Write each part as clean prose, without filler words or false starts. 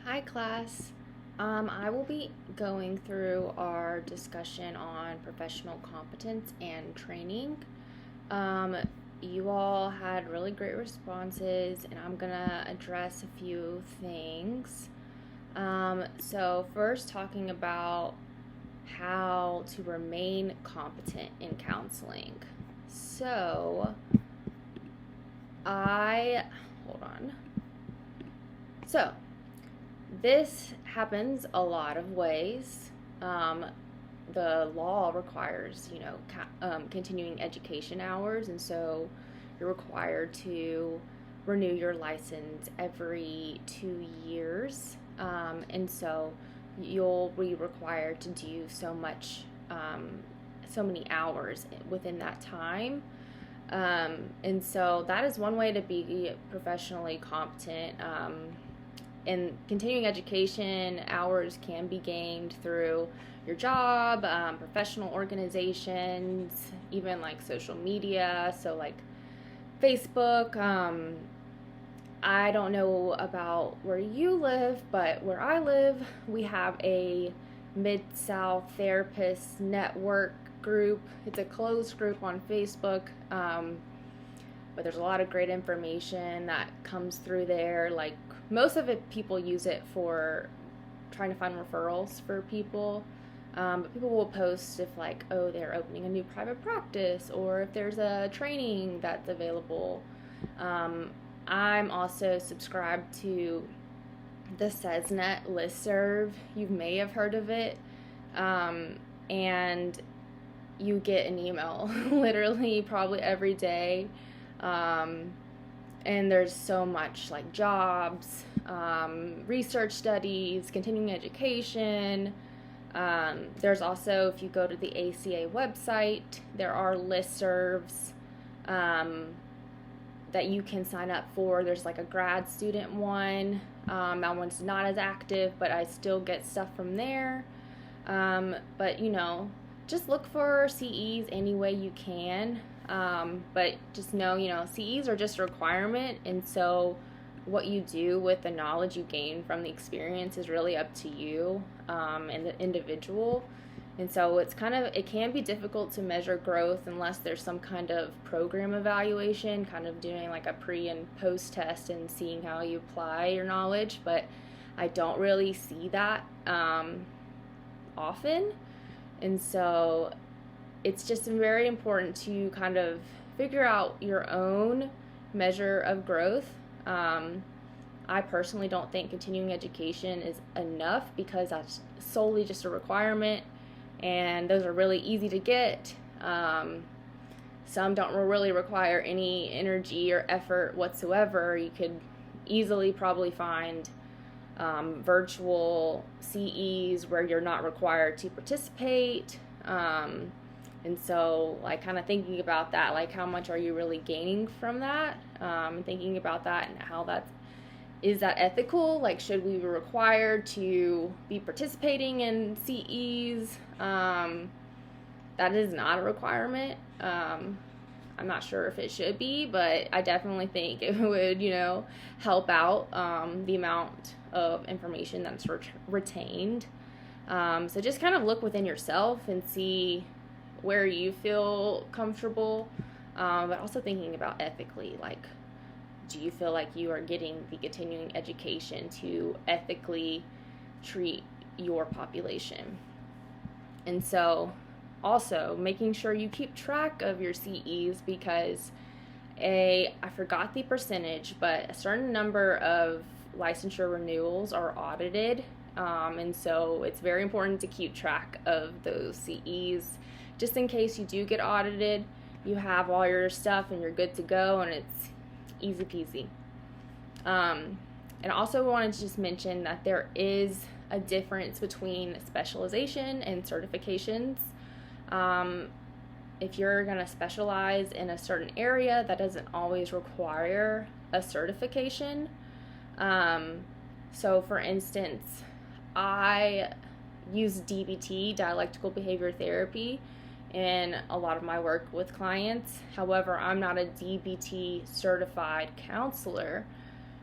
Hi, class. I will be going through our discussion on professional competence and training. Um, you all had really great responses, and I'm gonna address a few things. So, first, talking about how to remain competent in counseling. So, I hold on. So, this happens a lot of ways. Um, the law requires, continuing education hours, and so you're required to renew your license every 2 years. And so you'll be required to do so many hours within that time. And so that is one way to be professionally competent. And continuing education hours can be gained through your job, professional organizations, even like social media. So, like Facebook. I don't know about where you live, but where I live, we have a Mid South Therapist Network group. It's a closed group on Facebook. But there's a lot of great information that comes through there. Like most of it, people use it for trying to find referrals for people. But people will post if like, oh, they're opening a new private practice, or if there's a training that's available. I'm also subscribed to the SESNet listserv. You may have heard of it. And you get an email literally probably every day. And there's so much like jobs, research studies, continuing education. There's also, if you go to the ACA website, there are listservs that you can sign up for. There's like a grad student one. That one's not as active, but I still get stuff from there. But just look for CEs any way you can. But just know, CEs are just a requirement, and so what you do with the knowledge you gain from the experience is really up to you and the individual. And so it can be difficult to measure growth unless there's some kind of program evaluation, kind of doing like a pre and post test and seeing how you apply your knowledge. But I don't really see that often. And so it's just very important to kind of figure out your own measure of growth. I personally don't think continuing education is enough because that's solely just a requirement, and those are really easy to get. Some don't really require any energy or effort whatsoever. You could easily probably find virtual CEs where you're not required to participate. And so, like, kind of thinking about that, like, how much are you really gaining from that? And thinking about that and how is that ethical? Like, should we be required to be participating in CEs? That is not a requirement. I'm not sure if it should be, but I definitely think it would, help out the amount of information that's retained. So just kind of look within yourself and see where you feel comfortable, but also thinking about ethically, like, do you feel like you are getting the continuing education to ethically treat your population? And so also making sure you keep track of your CEs, because I forgot the percentage, but a certain number of licensure renewals are audited. And so it's very important to keep track of those CEs just in case you do get audited. You have all your stuff and you're good to go, and it's easy peasy. And also wanted to just mention that there is a difference between specialization and certifications. If you're going to specialize in a certain area, that doesn't always require a certification. So for instance, I use DBT, dialectical behavior therapy, in a lot of my work with clients. However, I'm not a DBT certified counselor.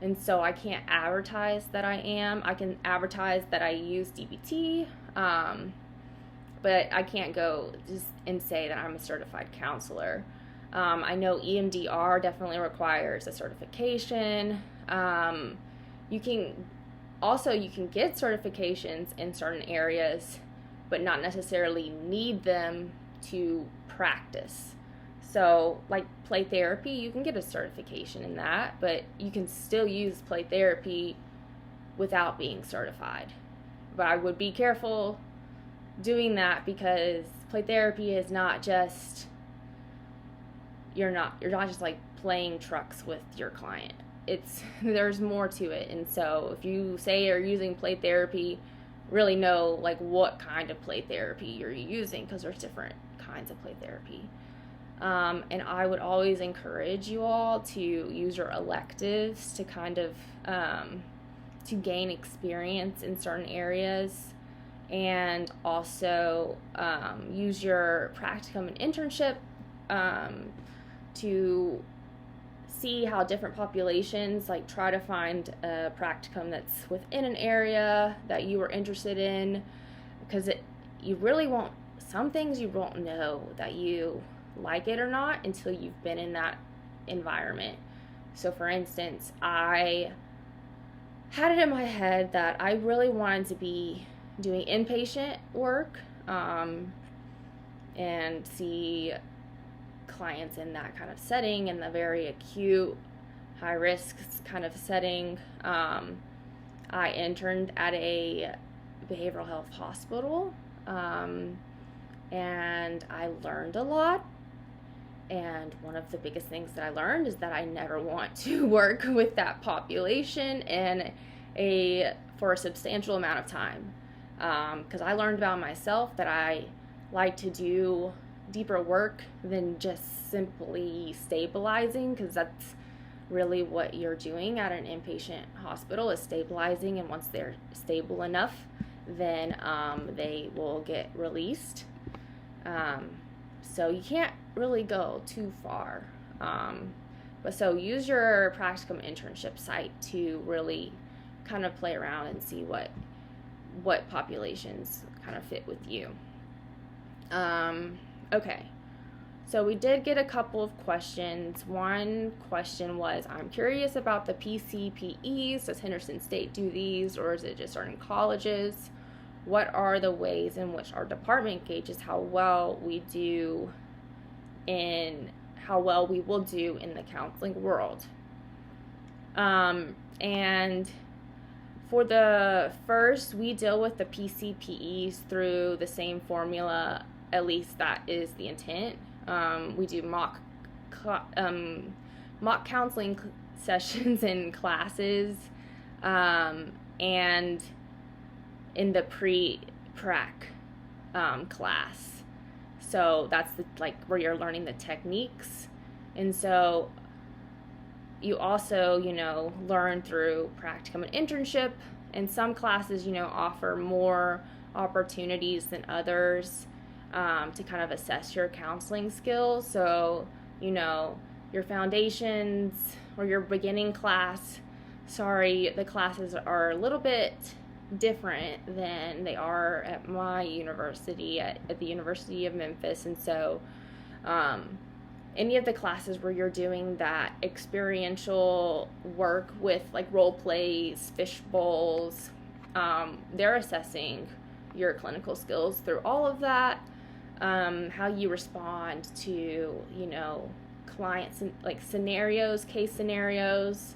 And so I can't advertise that I am. I can advertise that I use DBT, but I can't go just and say that I'm a certified counselor. I know EMDR definitely requires a certification. You can get certifications in certain areas, but not necessarily need them to practice. So, like play therapy, you can get a certification in that, but you can still use play therapy without being certified. But I would be careful doing that, because play therapy is not just you're not just like playing trucks with your client. There's more to it. And so if you say you're using play therapy, really know like what kind of play therapy you're using, because there's different kinds of play therapy. And I would always encourage you all to use your electives to kind of to gain experience in certain areas, and also use your practicum and internship to see how different populations, like try to find a practicum that's within an area that you are interested in, because you really won't, some things you won't know that you like it or not until you've been in that environment. So for instance, I had it in my head that I really wanted to be doing inpatient work, and see clients in that kind of setting, in the very acute, high risk kind of setting. I interned at a behavioral health hospital, and I learned a lot. And one of the biggest things that I learned is that I never want to work with that population for a substantial amount of time. Because I learned about myself that I like to do deeper work than just simply stabilizing, because that's really what you're doing at an inpatient hospital, is stabilizing. And once they're stable enough, then they will get released. So you can't really go too far. But so use your practicum internship site to really kind of play around and see what populations kind of fit with you. Okay, so we did get a couple of questions. One question was, I'm curious about the PCPEs. Does Henderson State do these, or is it just certain colleges? What are the ways in which our department gauges how well we will do in the counseling world? And for the first, we deal with the PCPEs through the same formula. At least that is the intent. We do mock counseling sessions and classes, and in the pre-prac class. So that's where you're learning the techniques. And so you also, learn through practicum and internship. And some classes, offer more opportunities than others to kind of assess your counseling skills. So, your foundations or your beginning class, the classes are a little bit different than they are at my university, at the University of Memphis. And so any of the classes where you're doing that experiential work with like role plays, fish bowls, they're assessing your clinical skills through all of that, how you respond to clients, like case scenarios,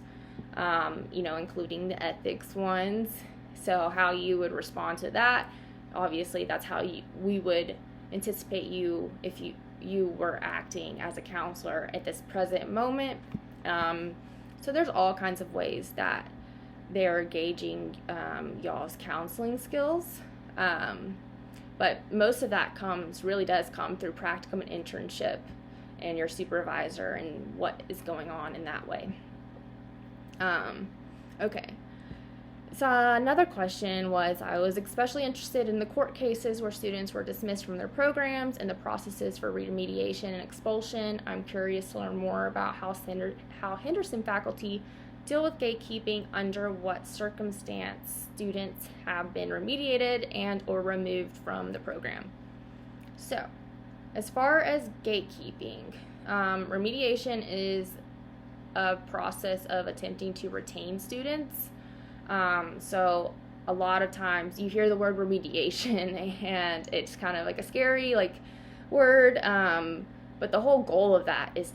including the ethics ones. So how you would respond to that. Obviously, that's how we would anticipate you if you were acting as a counselor at this present moment. So there's all kinds of ways that they're gauging y'all's counseling skills. But most of that really does come through practicum and internship and your supervisor and what is going on in that way. Okay. So another question was, I was especially interested in the court cases where students were dismissed from their programs and the processes for remediation and expulsion. I'm curious to learn more about how Henderson faculty deal with gatekeeping under what circumstance students have been remediated and or removed from the program. So, as far as gatekeeping, remediation is a process of attempting to retain students. So a lot of times you hear the word remediation and it's kind of like a scary word, but the whole goal of that is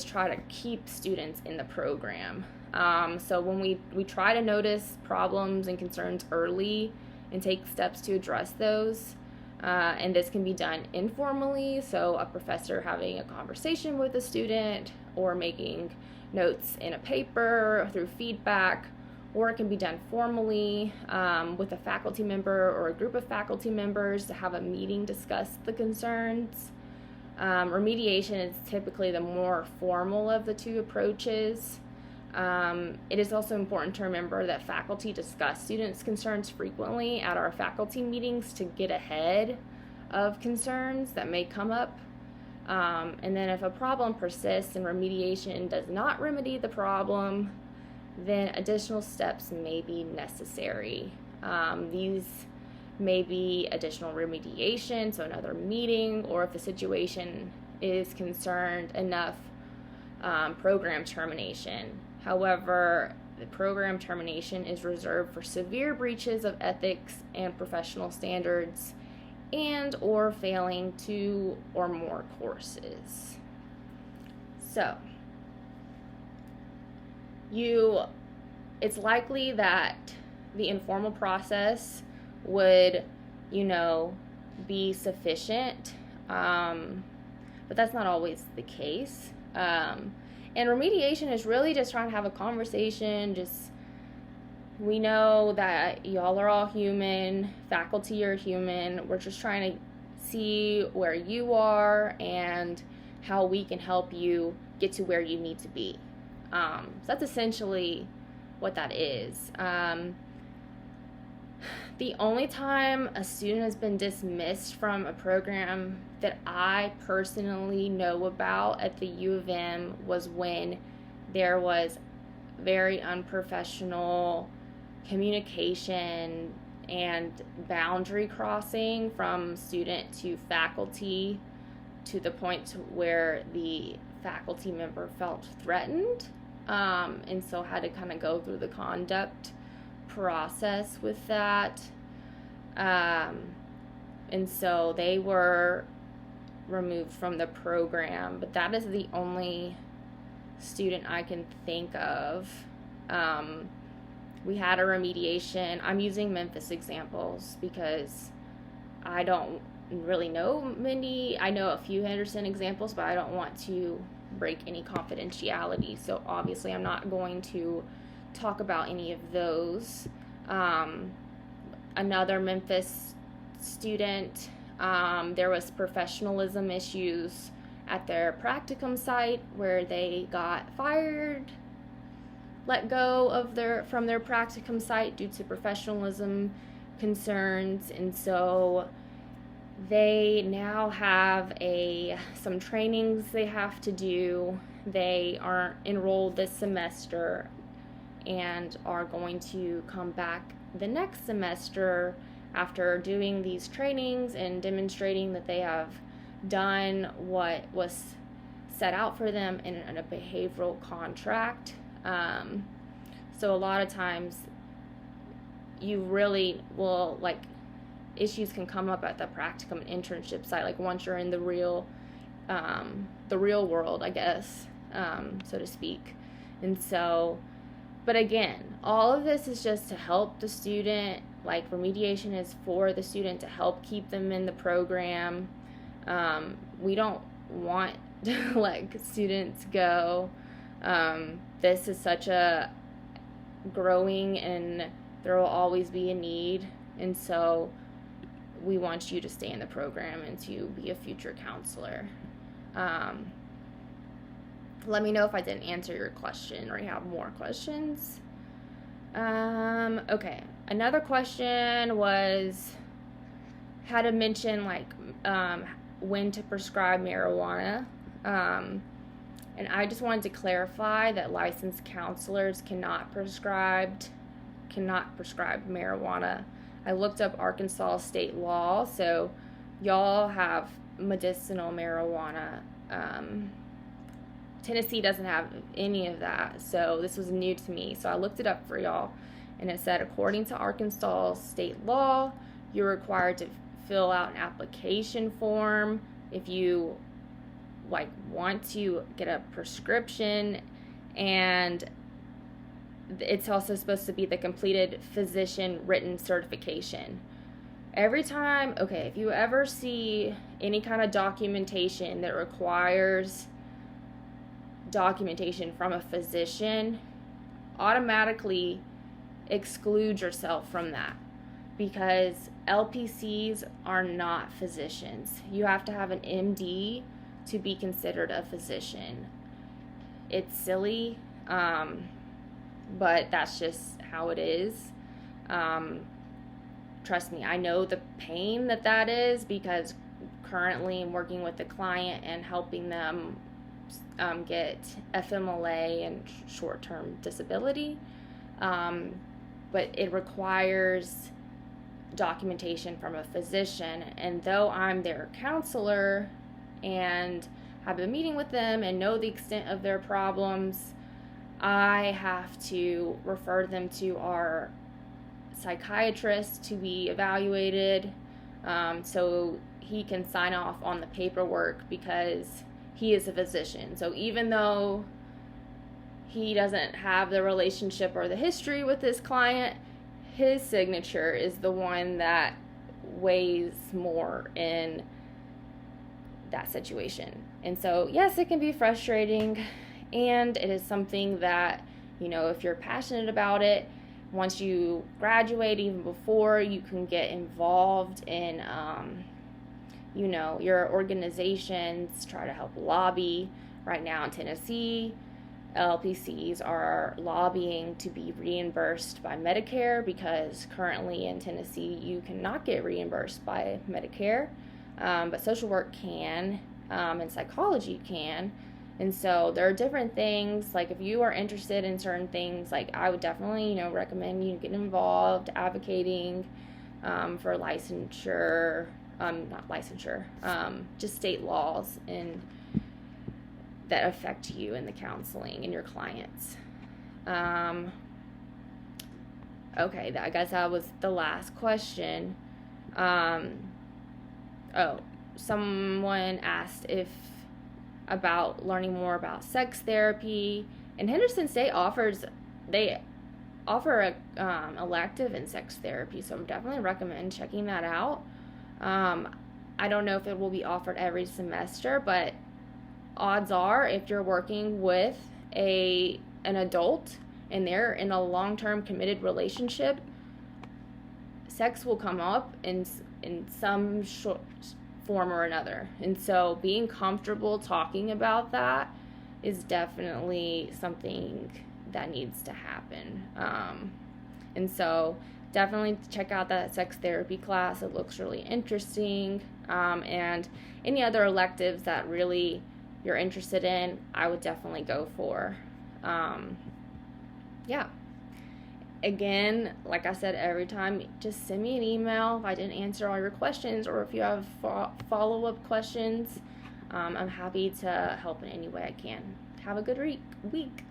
try to keep students in the program. So when we try to notice problems and concerns early and take steps to address those, and this can be done informally, so a professor having a conversation with a student or making notes in a paper through feedback, or it can be done formally with a faculty member or a group of faculty members to have a meeting discuss the concerns. Remediation is typically the more formal of the two approaches. It is also important to remember that faculty discuss students' concerns frequently at our faculty meetings to get ahead of concerns that may come up. And then if a problem persists and remediation does not remedy the problem, then additional steps may be necessary. These may be additional remediation, so another meeting, or if the situation is concerned enough, program termination. However, the program termination is reserved for severe breaches of ethics and professional standards and or failing 2 or more courses. So, it's likely that the informal process would, be sufficient, but that's not always the case. And remediation is really just trying to have a conversation. We know that y'all are all human, faculty are human. We're just trying to see where you are and how we can help you get to where you need to be. So that's essentially what that is. The only time a student has been dismissed from a program that I personally know about at the U of M was when there was very unprofessional communication and boundary crossing from student to faculty, to the point where the faculty member felt threatened, and so had to kind of go through the conduct process with that, and so they were removed from the program. But that is the only student I can think of. We had a remediation. I'm using Memphis examples because I don't really know many. I know a few Henderson examples, but I don't want to break any confidentiality, so obviously I'm not going to talk about any of those. Another Memphis student, there was professionalism issues at their practicum site where they got fired, let go from their practicum site due to professionalism concerns, and so they now have some trainings they have to do. They aren't enrolled this semester and are going to come back the next semester after doing these trainings and demonstrating that they have done what was set out for them in a behavioral contract. So a lot of times you really will, issues can come up at the practicum and internship site, once you're in the real world, I guess, so to speak. And so, but again, all of this is just to help the student. Remediation is for the student to help keep them in the program. We don't want to let students go. This is such a growing, and there will always be a need, and so we want you to stay in the program and to be a future counselor. Let me know if I didn't answer your question or you have more questions. Okay, another question was how to mention when to prescribe marijuana. And I just wanted to clarify that licensed counselors cannot prescribe marijuana. I looked up Arkansas state law, so y'all have medicinal marijuana. Tennessee doesn't have any of that, so this was new to me. So I looked it up for y'all, and it said, according to Arkansas state law, you're required to fill out an application form if you want to get a prescription, and it's also supposed to be the completed physician written certification. If you ever see any kind of documentation that requires documentation from a physician, automatically exclude yourself from that, because LPCs are not physicians. You have to have an MD to be considered a physician. It's silly, but that's just how it is. Trust me, I know the pain that is, because currently I'm working with a client and helping them get FMLA and short-term disability, but it requires documentation from a physician, and though I'm their counselor and have been meeting with them and know the extent of their problems, I have to refer them to our psychiatrist to be evaluated, so he can sign off on the paperwork, because he is a physician. So even though he doesn't have the relationship or the history with this client, his signature is the one that weighs more in that situation. And so, yes, it can be frustrating, and it is something that, if you're passionate about it, once you graduate, even before, you can get involved in, your organizations, try to help lobby. Right now in Tennessee, LPCs are lobbying to be reimbursed by Medicare, because currently in Tennessee you cannot get reimbursed by Medicare, but social work can, and psychology can. And so there are different things, like if you are interested in certain things, like I would definitely, recommend you get involved advocating for licensure, just state laws that affect you in the counseling and your clients. Okay, I guess that was the last question. Someone asked about learning more about sex therapy, and Henderson State offer a elective in sex therapy, so I would definitely recommend checking that out. I don't know if it will be offered every semester, but odds are, if you're working with an adult and they're in a long-term committed relationship, sex will come up in some short form or another. And so being comfortable talking about that is definitely something that needs to happen. And so definitely check out that sex therapy class. It looks really interesting. And any other electives that really you're interested in, I would definitely go for. Yeah. Again, like I said, every time, just send me an email if I didn't answer all your questions, or if you have follow-up questions. I'm happy to help in any way I can. Have a good week.